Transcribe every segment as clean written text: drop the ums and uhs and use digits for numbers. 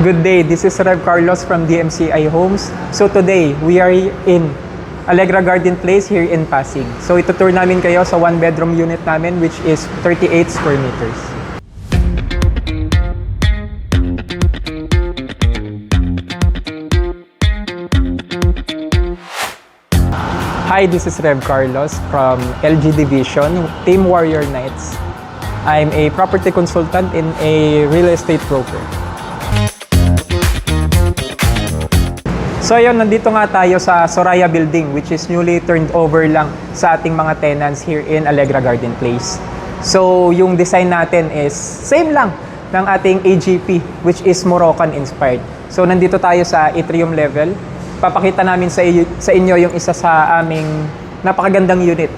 Good day, this is Rev Carlos from DMCI Homes. So today, we are in Allegra Garden Place here in Pasig. So itutour namin kayo sa one bedroom unit namin which is 38 square meters. Hi, this is Rev Carlos from LG Division, Team Warrior Knights. I'm a property consultant in a real estate broker. So ayun, nandito nga tayo sa Soraya Building which is newly turned over lang sa ating mga tenants here in Allegra Garden Place. So yung design natin is same lang ng ating AGP which is Moroccan inspired. So nandito tayo sa atrium level. Papakita namin sa inyo yung isa sa aming napakagandang unit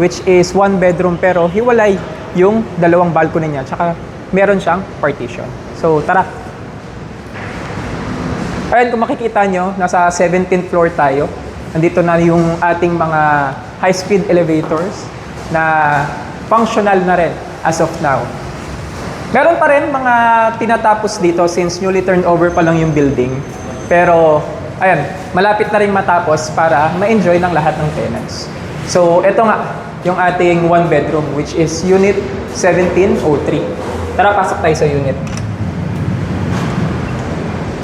which is one bedroom pero hiwalay yung dalawang balcony niya tsaka meron siyang partition. So tara! Ayan, kung makikita nyo, nasa 17th floor tayo. Nandito na yung ating mga high-speed elevators na functional na rin as of now. Meron pa rin mga tinatapos dito since newly turned over pa lang yung building. Pero, ayan, malapit na rin matapos para ma-enjoy ng lahat ng tenants. So, eto nga, yung ating one bedroom which is Unit 1703. Tara, pasok tayo sa unit.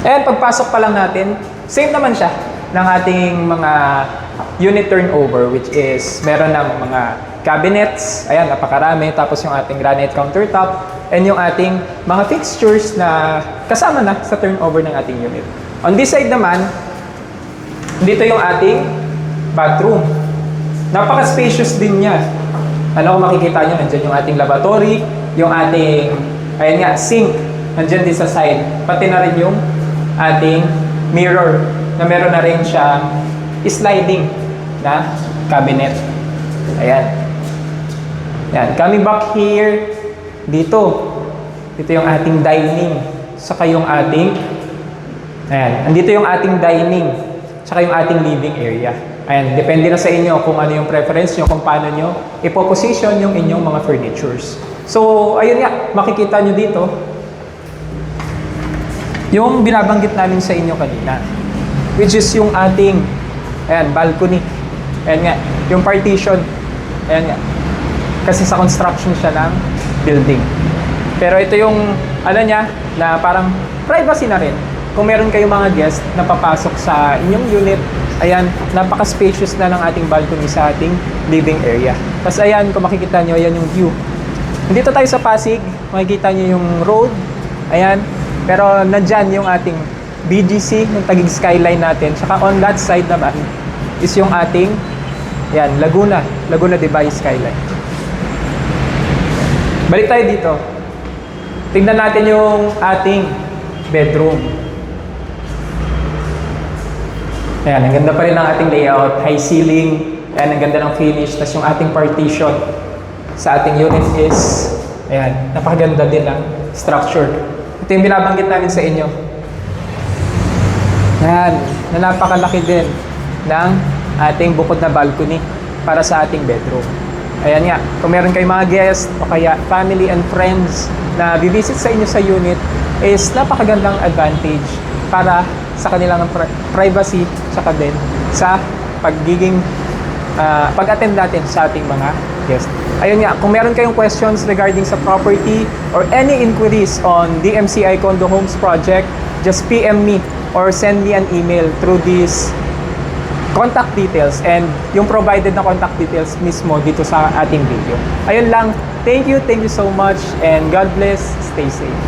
And pagpasok pa lang natin, same naman siya ng ating mga unit turnover which is meron ng mga cabinets, ayan, napakarami, tapos yung ating granite countertop and yung ating mga fixtures na kasama na sa turnover ng ating unit. On this side naman, dito yung ating bathroom. Napaka-spacious din niya. Ano kung makikita nyo, nandyan yung ating lavatory, yung ating, ayan nga, sink, nandyan din sa side, pati na rin yung ating mirror na meron na rin siyang sliding na cabinet. Ayan. Ayan. Coming back here, dito yung ating dining, saka yung ating, ayan, andito yung ating dining, saka yung ating living area. Ayan, depende na sa inyo kung ano yung preference nyo, kung paano nyo ipoposition yung inyong mga furnitures. So, ayun nga, makikita nyo dito, yung binabanggit namin sa inyo kanina, which is yung ating, ayan, balcony. Ayan nga, yung partition. Ayan nga. Kasi sa construction siya ng building. Pero ito yung, ano niya, na parang privacy na rin. Kung meron kayong mga guest na papasok sa inyong unit, ayan, napaka-spacious na ng ating balcony sa ating living area. Tapos ayan, kung makikita nyo, ayan yung view. Nandito tayo sa Pasig, makikita nyo yung road. Ayan. Pero nandyan yung ating BGC, yung Taguig skyline natin. Tsaka on that side naman is yung ating, yan, Laguna de Bay skyline. Balik tayo dito. Tingnan natin yung ating bedroom. Ayan, ang ganda pa rin ng ating layout. High ceiling. Ayan, ang ganda ng finish. Tapos yung ating partition sa ating unit is, ayan, napakaganda din ng structure. Ito yung binabanggit namin sa inyo. Yan, na napakalaki din ng ating bukod na balcony para sa ating bedroom. Ayan nga, kung meron kayong mga guests o kaya family and friends na bibisit sa inyo sa unit, is napakagandang advantage para sa kanilang privacy tsaka din sa pagiging pag-attend natin sa ating mga guests. Ayun nga, kung meron kayong questions regarding sa property or any inquiries on DMCI Condo Homes project, just PM me or send me an email through these contact details and yung provided na contact details mismo dito sa ating video. Ayun lang, thank you so much and God bless, stay safe.